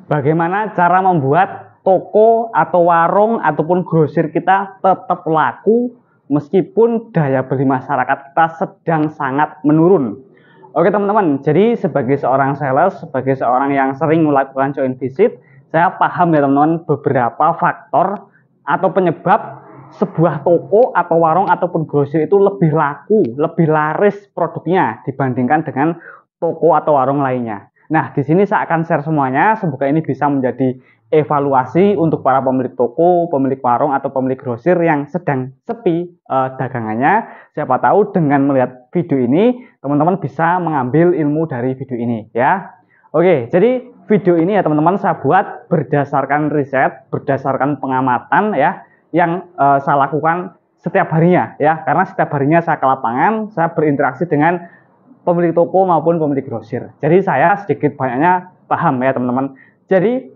Bagaimana cara membuat toko atau warung ataupun grosir kita tetap laku meskipun daya beli masyarakat kita sedang sangat menurun. Oke teman-teman, jadi sebagai seorang sales, sebagai seorang yang sering melakukan joint visit, saya paham ya teman-teman beberapa faktor atau penyebab sebuah toko atau warung ataupun grosir itu lebih laku, lebih laris produknya dibandingkan dengan toko atau warung lainnya. Nah, di sini saya akan share semuanya. Semoga ini bisa menjadi evaluasi untuk para pemilik toko, pemilik warung, atau pemilik grosir yang sedang sepi dagangannya. Siapa tahu dengan melihat video ini, teman-teman bisa mengambil ilmu dari video ini, ya. Oke, jadi video ini ya teman-teman saya buat berdasarkan riset, berdasarkan pengamatan ya, yang saya lakukan setiap harinya, ya. Karena setiap harinya saya ke lapangan, saya berinteraksi dengan pemilik toko maupun pemilik grosir. Jadi saya sedikit banyaknya paham ya teman-teman. Jadi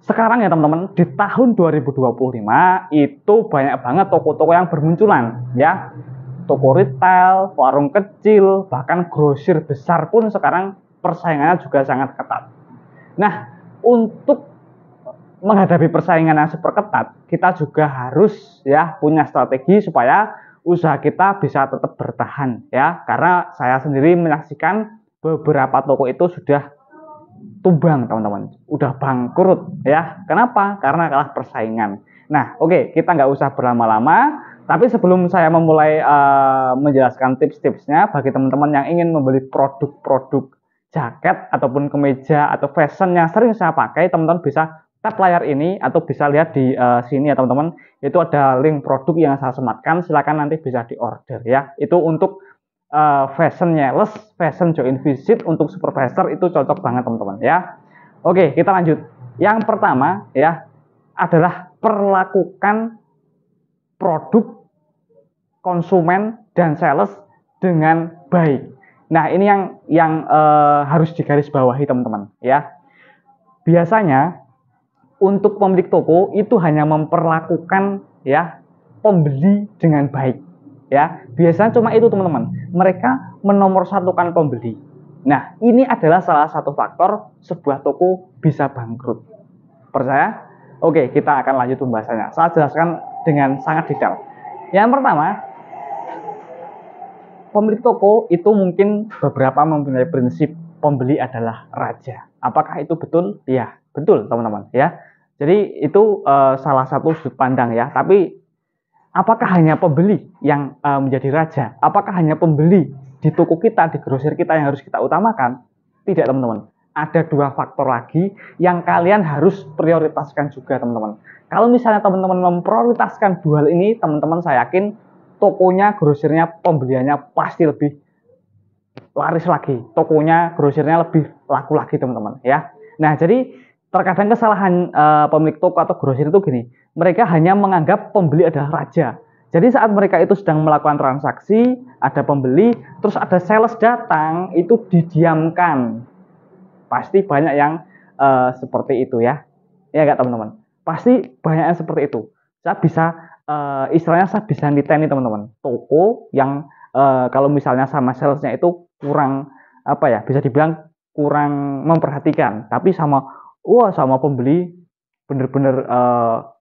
sekarang ya teman-teman, di tahun 2025 itu banyak banget toko-toko yang bermunculan ya. Toko retail, warung kecil, bahkan grosir besar pun sekarang persaingannya juga sangat ketat. Nah, untuk menghadapi persaingan yang super ketat, kita juga harus ya punya strategi supaya usaha kita bisa tetap bertahan ya, karena saya sendiri menyaksikan beberapa toko itu sudah tumbang teman-teman, udah bangkrut ya. Kenapa? Karena kalah persaingan. Nah oke, kita nggak usah berlama-lama, tapi sebelum saya memulai menjelaskan tips-tipsnya bagi teman-teman yang ingin membeli produk-produk jaket ataupun kemeja atau fashion yang sering saya pakai, teman-teman bisa tap layar ini atau bisa lihat di sini ya teman-teman. Itu ada link produk yang saya sematkan, silakan nanti bisa diorder ya. Itu untuk fashionnya, fashion joint visit untuk supervisor itu cocok banget teman-teman ya. Oke, kita lanjut. Yang pertama ya adalah perlakukan produk konsumen dan sales dengan baik. Nah ini yang harus digarisbawahi teman-teman ya. Biasanya untuk pemilik toko itu hanya memperlakukan ya pembeli dengan baik ya. Biasanya cuma itu teman-teman, mereka menomorsatukan pembeli. Nah ini adalah salah satu faktor sebuah toko bisa bangkrut. Percaya? Oke, kita akan lanjut pembahasannya. Saya jelaskan dengan sangat detail. Yang pertama, pemilik toko itu mungkin beberapa mempunyai prinsip pembeli adalah raja. Apakah itu betul? Ya, betul teman-teman ya. Jadi itu salah satu sudut pandang ya. Tapi apakah hanya pembeli yang menjadi raja? Apakah hanya pembeli di toko kita, di grosir kita yang harus kita utamakan? Tidak teman-teman. Ada dua faktor lagi yang kalian harus prioritaskan juga teman-teman. Kalau misalnya teman-teman memprioritaskan dua hal ini, teman-teman saya yakin tokonya, grosirnya, pembeliannya pasti lebih laris lagi. Tokonya, grosirnya lebih laku lagi teman-teman ya. Nah jadi terkadang kesalahan pemilik toko atau grosir itu gini, mereka hanya menganggap pembeli adalah raja. Jadi saat mereka itu sedang melakukan transaksi, ada pembeli, terus ada sales datang, itu didiamkan. Pasti banyak yang seperti itu ya. Ya enggak teman-teman? Pasti banyak yang seperti itu. Saya bisa istilahnya saya bisa niteni teman-teman. Toko yang kalau misalnya sama salesnya itu kurang apa ya, bisa dibilang kurang memperhatikan, tapi sama pembeli benar-benar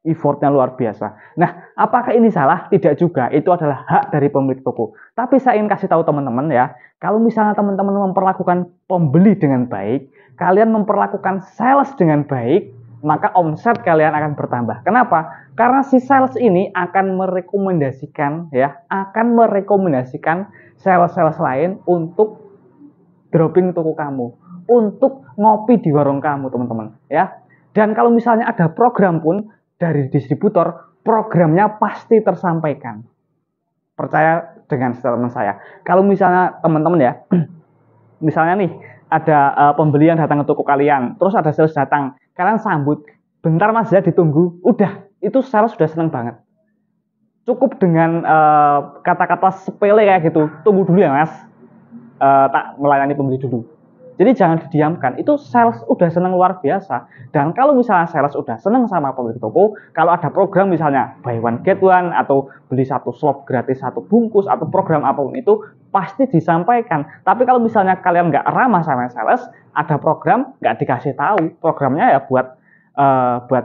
effortnya luar biasa. Nah, apakah ini salah? Tidak juga. Itu adalah hak dari pemilik toko. Tapi saya ingin kasih tahu teman-teman ya, kalau misalnya teman-teman memperlakukan pembeli dengan baik, kalian memperlakukan sales dengan baik, maka omset kalian akan bertambah. Kenapa? Karena si sales ini akan merekomendasikan sales-sales lain untuk dropping toko kamu, untuk ngopi di warung kamu teman-teman ya. Dan kalau misalnya ada program pun dari distributor, programnya pasti tersampaikan. Percaya dengan statement saya. Kalau misalnya teman-teman ya, misalnya nih ada pembeli yang datang ke toko kalian, terus ada sales datang, kalian sambut, bentar mas ya ditunggu, udah itu sales sudah seneng banget. Cukup dengan kata-kata sepele kayak gitu, tunggu dulu ya mas, tak melayani pembeli dulu. Jadi jangan didiamkan. Itu sales udah seneng luar biasa. Dan kalau misalnya sales udah seneng sama pemilik toko, kalau ada program misalnya buy one get one atau beli satu slop gratis satu bungkus atau program apapun itu pasti disampaikan. Tapi kalau misalnya kalian nggak ramah sama sales, ada program nggak dikasih tahu. Programnya ya buat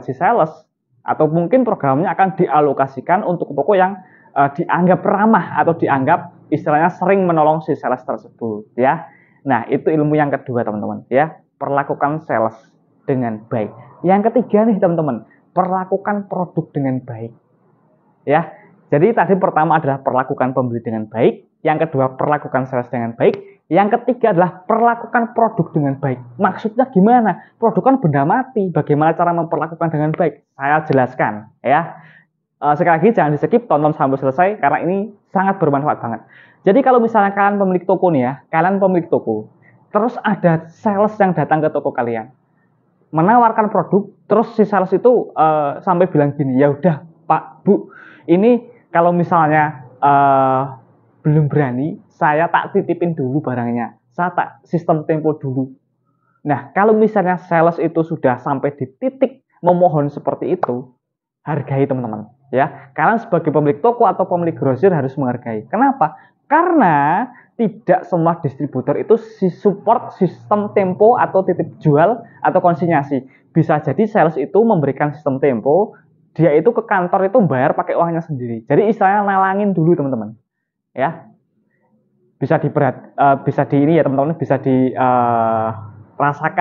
si sales, atau mungkin programnya akan dialokasikan untuk toko yang dianggap ramah atau dianggap istilahnya sering menolong si sales tersebut ya. Nah, itu ilmu yang kedua teman-teman ya. Perlakukan sales dengan baik. Yang ketiga nih teman-teman, perlakukan produk dengan baik. Ya. Jadi tadi pertama adalah perlakukan pembeli dengan baik, yang kedua perlakukan sales dengan baik, yang ketiga adalah perlakukan produk dengan baik. Maksudnya gimana? Produk kan benda mati, bagaimana cara memperlakukan dengan baik? Saya jelaskan ya. Sekali lagi jangan di skip, tonton sampai selesai karena ini sangat bermanfaat banget. Jadi kalau misalnya kalian pemilik toko nih ya, kalian pemilik toko, terus ada sales yang datang ke toko kalian, menawarkan produk, terus si sales itu sampai bilang gini, ya udah Pak Bu, ini kalau misalnya belum berani, saya tak titipin dulu barangnya, saya tak sistem tempo dulu. Nah kalau misalnya sales itu sudah sampai di titik memohon seperti itu, hargai teman-teman ya. Kalian sebagai pemilik toko atau pemilik grosir harus menghargai. Kenapa? Karena tidak semua distributor itu support sistem tempo atau titip jual atau konsinyasi. Bisa jadi sales itu memberikan sistem tempo, dia itu ke kantor itu bayar pakai uangnya sendiri. Jadi istilahnya nalangin dulu teman-teman ya. Bisa ini ya teman-teman, bisa dirasakan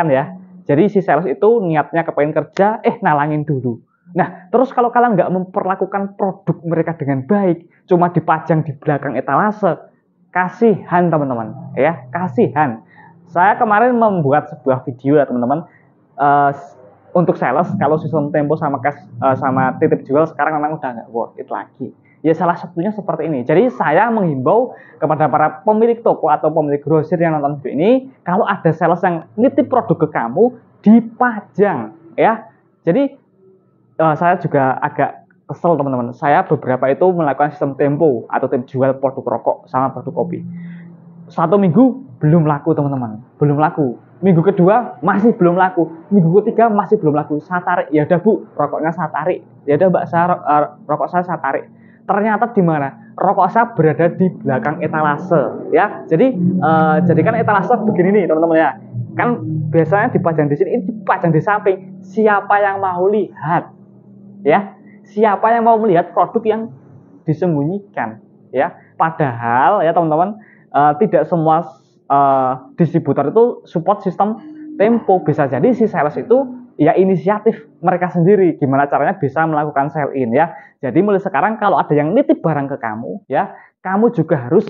ya. Jadi si sales itu niatnya kepengen kerja, nalangin dulu. Nah, terus kalau kalian nggak memperlakukan produk mereka dengan baik, cuma dipajang di belakang etalase, kasihan teman-teman, ya, kasihan. Saya kemarin membuat sebuah video ya teman-teman, untuk sales, kalau sistem tempo sama titip jual sekarang memang udah nggak worth it lagi. Ya salah satunya seperti ini. Jadi saya menghimbau kepada para pemilik toko atau pemilik grosir yang nonton video ini, kalau ada sales yang nitip produk ke kamu, dipajang, ya. Jadi saya juga agak kesel teman-teman. Saya beberapa itu melakukan sistem tempo atau titip jual produk rokok sama produk kopi. 1 minggu belum laku teman-teman, belum laku. Minggu kedua masih belum laku. Minggu ketiga masih belum laku. Saya tarik, ya udah Bu, rokoknya saya tarik. Ya udah Mbak, rokok saya tarik. Ternyata di mana? Rokok saya berada di belakang etalase, ya. Jadi kan etalase begini nih teman-teman ya. Kan biasanya dipajang di sini, ini dipajang di samping. Siapa yang mau lihat? Ya, siapa yang mau melihat produk yang disembunyikan ya? Padahal ya teman-teman, tidak semua distributor itu support sistem tempo. Bisa jadi si sales itu ya inisiatif mereka sendiri gimana caranya bisa melakukan sell in ya. Jadi mulai sekarang kalau ada yang nitip barang ke kamu ya, kamu juga harus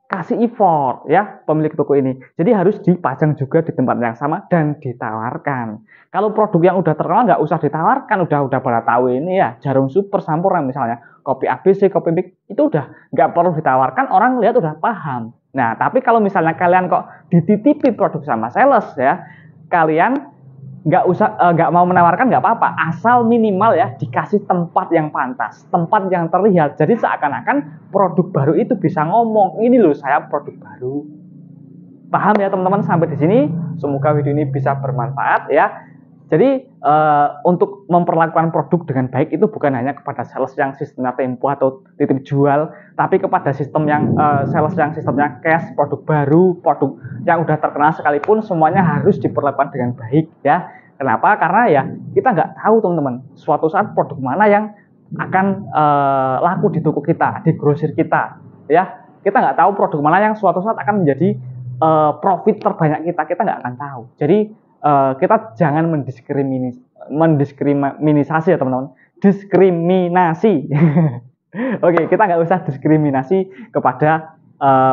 kasih effort ya pemilik toko ini. Jadi harus dipajang juga di tempat yang sama dan ditawarkan. Kalau produk yang udah terkenal nggak usah ditawarkan, udah pada tahu ini ya, Jarum Super Samporan misalnya, kopi ABC, kopi Big, itu udah nggak perlu ditawarkan, orang lihat udah paham. Nah, tapi kalau misalnya kalian kok dititipi produk sama sales ya, kalian nggak mau menawarkan nggak apa-apa, asal minimal ya dikasih tempat yang pantas, tempat yang terlihat. Jadi seakan-akan produk baru itu bisa ngomong, ini loh saya produk baru. Paham ya teman-teman sampai di sini? Semoga video ini bisa bermanfaat ya. Jadi untuk memperlakukan produk dengan baik itu bukan hanya kepada sales yang sistemnya tempo atau titip jual, tapi kepada sistem yang sales yang sistemnya cash, produk baru, produk yang udah terkenal sekalipun, semuanya harus diperlakukan dengan baik ya. Kenapa? Karena ya kita nggak tahu teman-teman, suatu saat produk mana yang akan laku di toko kita, di grosir kita ya. Kita nggak tahu produk mana yang suatu saat akan menjadi profit terbanyak kita nggak akan tahu. Jadi kita jangan mendiskriminasi ya teman-teman, diskriminasi. Oke, kita nggak usah diskriminasi kepada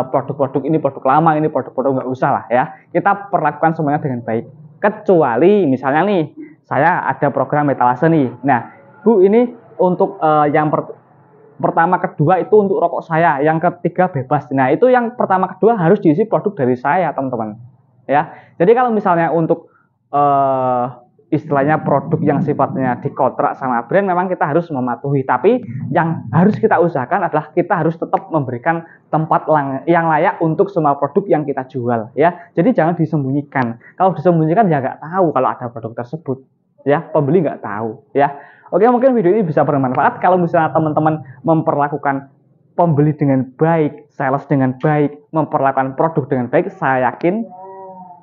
produk-produk ini produk lama, ini produk-produk, nggak usah lah ya. Kita perlakukan semuanya dengan baik. Kecuali misalnya nih, saya ada program etalase nih. Nah, Bu, ini untuk yang pertama kedua itu untuk rokok saya, yang ketiga bebas. Nah, itu yang pertama kedua harus diisi produk dari saya teman-teman ya. Jadi kalau misalnya untuk istilahnya produk yang sifatnya dikontrak sama brand, memang kita harus mematuhi. Tapi yang harus kita usahakan adalah kita harus tetap memberikan tempat yang layak untuk semua produk yang kita jual, ya. Jadi jangan disembunyikan. Kalau disembunyikan ya nggak tahu kalau ada produk tersebut, ya. Pembeli nggak tahu, ya. Oke, mungkin video ini bisa bermanfaat kalau misalnya teman-teman memperlakukan pembeli dengan baik, sales dengan baik, memperlakukan produk dengan baik, saya yakin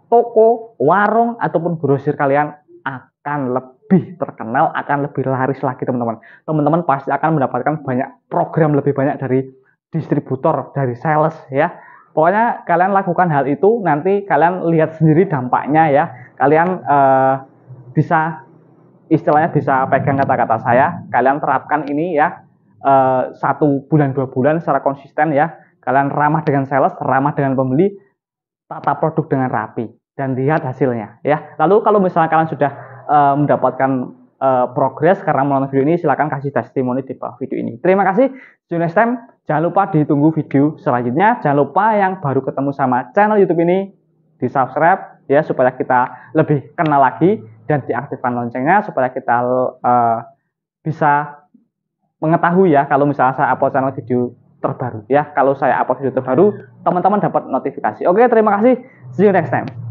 toko, warung, ataupun grosir kalian akan lebih terkenal, akan lebih laris lagi, teman-teman. Teman-teman pasti akan mendapatkan banyak program lebih banyak dari distributor, dari sales, ya. Pokoknya kalian lakukan hal itu, nanti kalian lihat sendiri dampaknya, ya. Kalian bisa, istilahnya bisa pegang kata-kata saya, kalian terapkan ini, ya. 1 bulan 2 bulan secara konsisten, ya. Kalian ramah dengan sales, ramah dengan pembeli, tata produk dengan rapi, dan lihat hasilnya, ya. Lalu kalau misalnya kalian sudah mendapatkan progres karena menonton video ini, silahkan kasih testimoni di bawah video ini. Terima kasih, see you next time. Jangan lupa ditunggu video selanjutnya. Jangan lupa yang baru ketemu sama channel YouTube ini di subscribe, ya, supaya kita lebih kenal lagi, dan diaktifkan loncengnya supaya kita bisa mengetahui, ya, kalau misalnya saya upload channel video terbaru, ya. Kalau saya upload video terbaru, teman-teman dapat notifikasi. Oke, terima kasih. See you next time.